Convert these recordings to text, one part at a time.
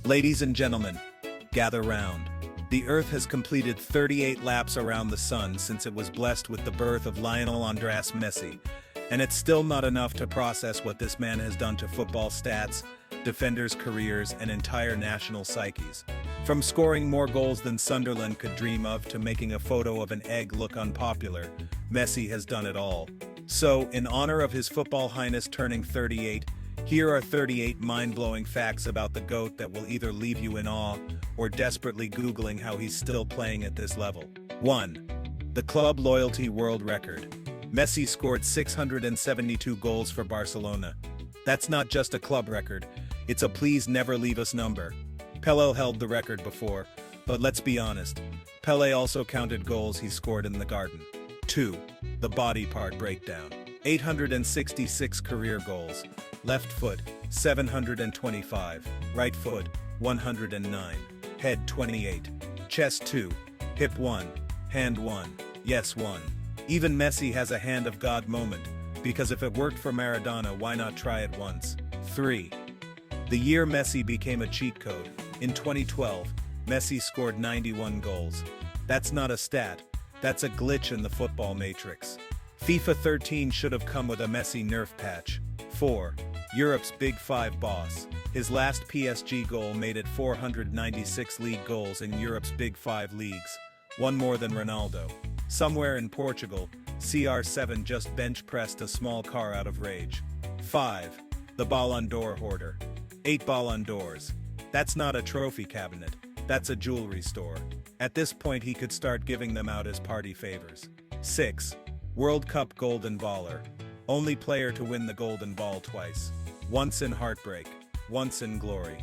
Ladies and gentlemen, gather round. The Earth has completed 38 laps around the Sun since it was blessed with the birth of Lionel Messi, and it's still not enough to process what this man has done to football stats, defenders' careers, and entire national psyches. From scoring more goals than Sunderland could dream of to making a photo of an egg look unpopular, Messi has done it all. So, in honor of His Football Highness turning 38, here are 38 mind-blowing facts about the GOAT that will either leave you in awe or desperately Googling how he's still playing at this level. 1. The club loyalty world record. Messi scored 672 goals for Barcelona. That's not just a club record, it's a please never leave us number. Pelé held the record before, but let's be honest, Pelé also counted goals he scored in the garden. 2. The body part breakdown. 866 career goals. Left foot, 725. Right foot, 109. Head 28. Chest 2. Hip 1. Hand 1. Yes 1. Even Messi has a hand of God moment, because if it worked for Maradona, why not try it once? 3. The year Messi became a cheat code. In 2012, Messi scored 91 goals. That's not a stat, that's a glitch in the football matrix. FIFA 13 should have come with a Messi nerf patch. 4. Europe's Big Five boss. His last PSG goal made it 496 league goals in Europe's Big Five leagues, one more than Ronaldo. Somewhere in Portugal, CR7 just bench-pressed a small car out of rage. 5. The Ballon d'Or hoarder. 8 Ballon d'Ors. That's not a trophy cabinet, that's a jewelry store. At this point he could start giving them out as party favors. 6. World Cup Golden Baller. Only player to win the Golden Ball twice. Once in heartbreak, once in glory.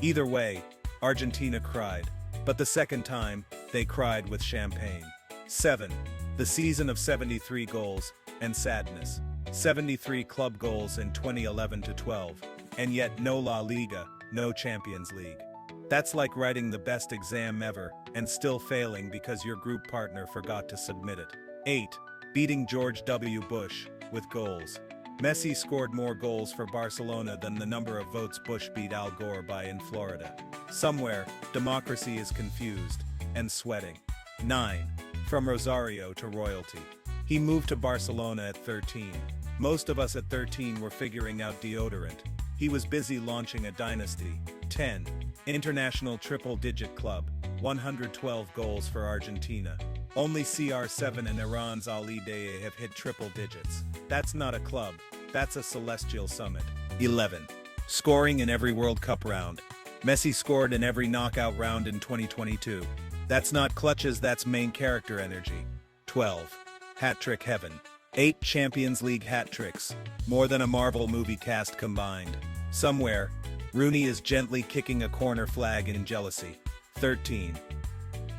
Either way, Argentina cried, but the second time, they cried with champagne. 7. The season of 73 goals, and sadness. 73 club goals in 2011-12, and yet no La Liga, no Champions League. That's like writing the best exam ever, and still failing because your group partner forgot to submit it. 8. Beating George W. Bush, with goals. Messi scored more goals for Barcelona than the number of votes Bush beat Al Gore by in Florida. Somewhere, democracy is confused, and sweating. 9. From Rosario to royalty. He moved to Barcelona at 13. Most of us at 13 were figuring out deodorant. He was busy launching a dynasty. 10. International triple-digit club. 112 goals for Argentina. Only CR7 and Iran's Ali Daei have hit triple digits. That's not a club, that's a celestial summit. 11. Scoring in every World Cup round. Messi scored in every knockout round in 2022. That's not clutches, that's main character energy. 12. Hat-trick heaven. 8 Champions League hat-tricks, more than a Marvel movie cast combined. Somewhere, Rooney is gently kicking a corner flag in jealousy. 13.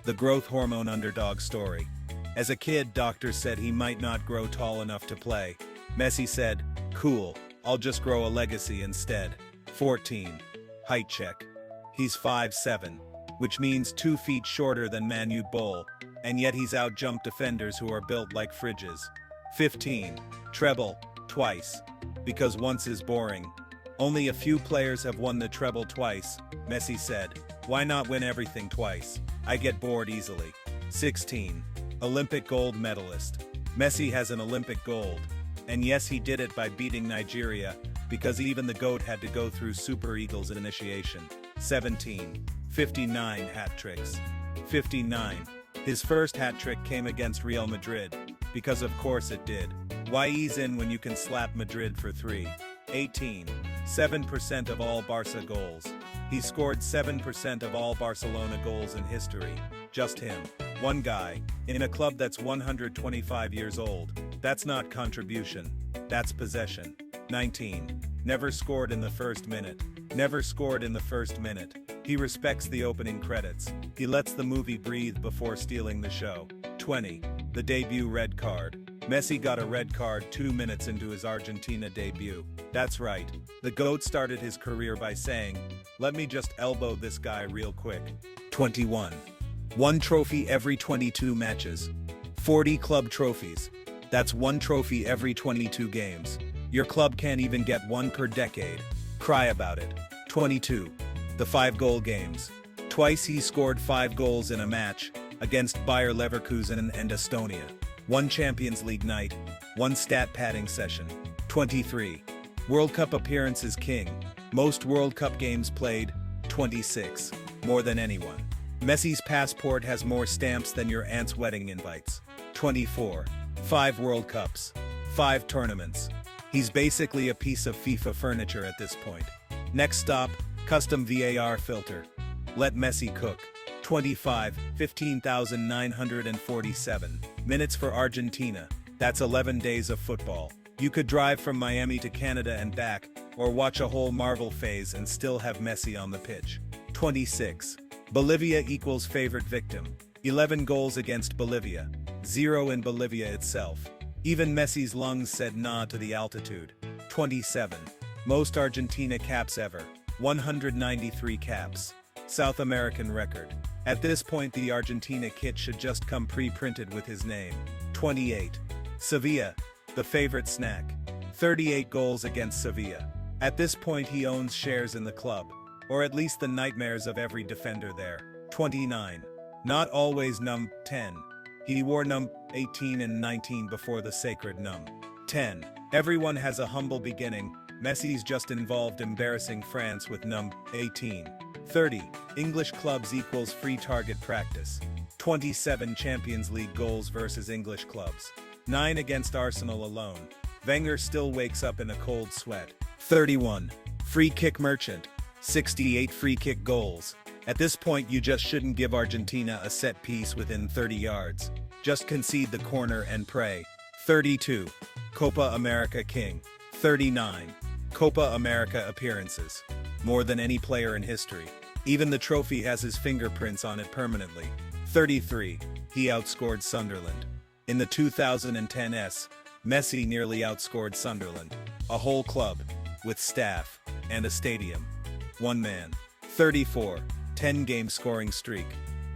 The growth hormone underdog story. As a kid, doctors said he might not grow tall enough to play. Messi said, "Cool, I'll just grow a legacy instead." 14. Height check. He's 5'7", which means 2 feet shorter than Manu Bol, and yet he's outjumped defenders who are built like fridges. 15. Treble, twice. Because once is boring. Only a few players have won the treble twice, Messi said. Why not win everything twice? I get bored easily. 16. Olympic gold medalist. Messi has an Olympic gold. And yes, he did it by beating Nigeria, because even the GOAT had to go through Super Eagles initiation. 17. 59 hat tricks. 59. His first hat trick came against Real Madrid, because of course it did. Why ease in when you can slap Madrid for 3? 18. 7% of all Barca goals. He scored 7% of all Barcelona goals in history. Just him. One guy, in a club that's 125 years old. That's not contribution. That's possession. 19. Never scored in the first minute. Never scored in the first minute. He respects the opening credits. He lets the movie breathe before stealing the show. 20. The debut red card. Messi got a red card 2 minutes into his Argentina debut. That's right. The GOAT started his career by saying, "Let me just elbow this guy real quick." 21. One trophy every 22 matches. 40 club trophies. That's one trophy every 22 games. Your club can't even get one per decade. Cry about it. 22. The 5-goal games. Twice he scored 5 goals in a match, against Bayer Leverkusen and Estonia. 1 Champions League night, 1 stat padding session. 23. World Cup appearances king. Most World Cup games played, 26. More than anyone. Messi's passport has more stamps than your aunt's wedding invites. 24. 5 World Cups. 5 tournaments. He's basically a piece of FIFA furniture at this point. Next stop, custom VAR filter. Let Messi cook. 25, 15,947 minutes for Argentina. That's 11 days of football. You could drive from Miami to Canada and back, or watch a whole Marvel phase and still have Messi on the pitch. 26. Bolivia equals favorite victim. 11 goals against Bolivia. 0 in Bolivia itself. Even Messi's lungs said nah to the altitude. 27. Most Argentina caps ever. 193 caps. South American record. At this point the Argentina kit should just come pre-printed with his name. 28. Sevilla, the favorite snack. 38 goals against Sevilla. At this point he owns shares in the club, or at least the nightmares of every defender there. 29. Not always num. 10. He wore num. 18 and 19 before the sacred num. 10. Everyone has a humble beginning. Messi's just involved embarrassing France with num. 18. 30. English clubs equals free target practice. 27 Champions League goals versus English clubs. 9 against Arsenal alone. Wenger still wakes up in a cold sweat. 31. Free kick merchant. 68 free kick goals. At this point you just shouldn't give Argentina a set piece within 30 yards. Just concede the corner and pray. 32. Copa America king. 39. Copa America appearances. More than any player in history. Even the trophy has his fingerprints on it permanently. 33. He outscored Sunderland. In the 2010s, Messi nearly outscored Sunderland. A whole club, with staff, and a stadium. One man. 34. 10-game scoring streak.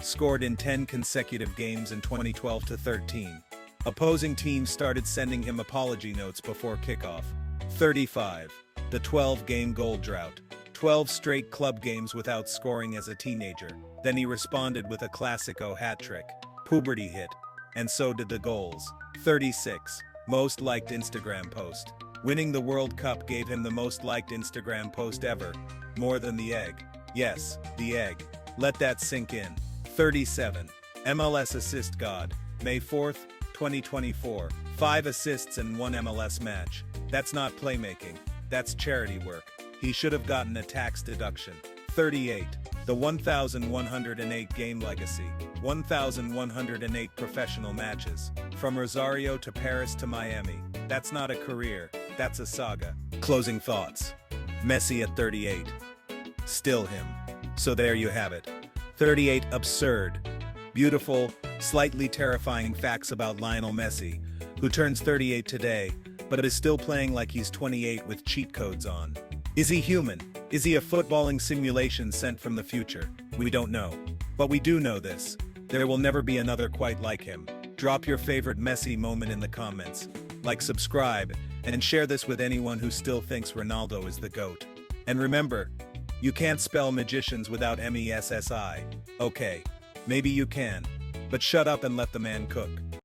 Scored in 10 consecutive games in 2012-13. Opposing teams started sending him apology notes before kickoff. 35. The 12-game goal drought. 12 straight club games without scoring as a teenager. Then he responded with a classico hat trick. Puberty hit. And so did the goals. 36. Most liked Instagram post. Winning the World Cup gave him the most liked Instagram post ever. More than the egg. Yes, the egg. Let that sink in. 37. MLS assist god. May 4th, 2024. 5 assists in 1 MLS match. That's not playmaking. That's charity work. He should have gotten a tax deduction. 38. The 1,108 game legacy. 1,108 professional matches. From Rosario to Paris to Miami. That's not a career. That's a saga. Closing thoughts. Messi at 38. Still him. So there you have it. 38 absurd, beautiful, slightly terrifying facts about Lionel Messi, who turns 38 today, but is still playing like he's 28 with cheat codes on. Is he human? Is he a footballing simulation sent from the future? We don't know. But we do know this. There will never be another quite like him. Drop your favorite Messi moment in the comments. Like, subscribe, and share this with anyone who still thinks Ronaldo is the GOAT. And remember, you can't spell magicians without MESSI. Okay, maybe you can, but shut up and let the man cook.